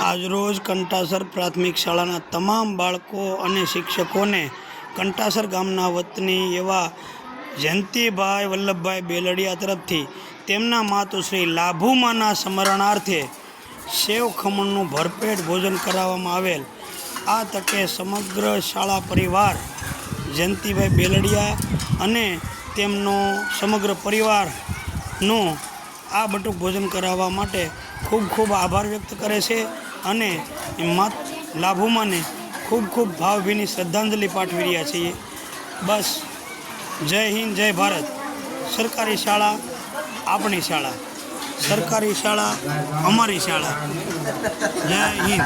આજરોજ કંટાસર પ્રાથમિક શાળાના તમામ બાળકો અને શિક્ષકોને કંટાસર ગામના વતની એવા જયંતિભાઈ વલ્લભભાઈ બેલડિયા તરફથી તેમના માતુશ્રી લાભુમાના સ્મરણાર્થે સેવ ખમણનું ભરપેટ ભોજન કરાવવામાં આવેલ। આ તકે સમગ્ર શાળા પરિવાર જયંતિભાઈ બેલડિયા અને તેમનો સમગ્ર પરિવારનું આ બટુક ભોજન કરાવવા માટે ખૂબ ખૂબ આભાર વ્યક્ત કરે છે અને માત લાભુમાને ખૂબ ખૂબ ભાવભીની શ્રદ્ધાંજલિ પાઠવી રહ્યા છીએ। બસ જય હિન્દ, જય ભારત। સરકારી શાળા આપણી શાળા, સરકારી શાળા અમારી શાળા। જય હિન્દ।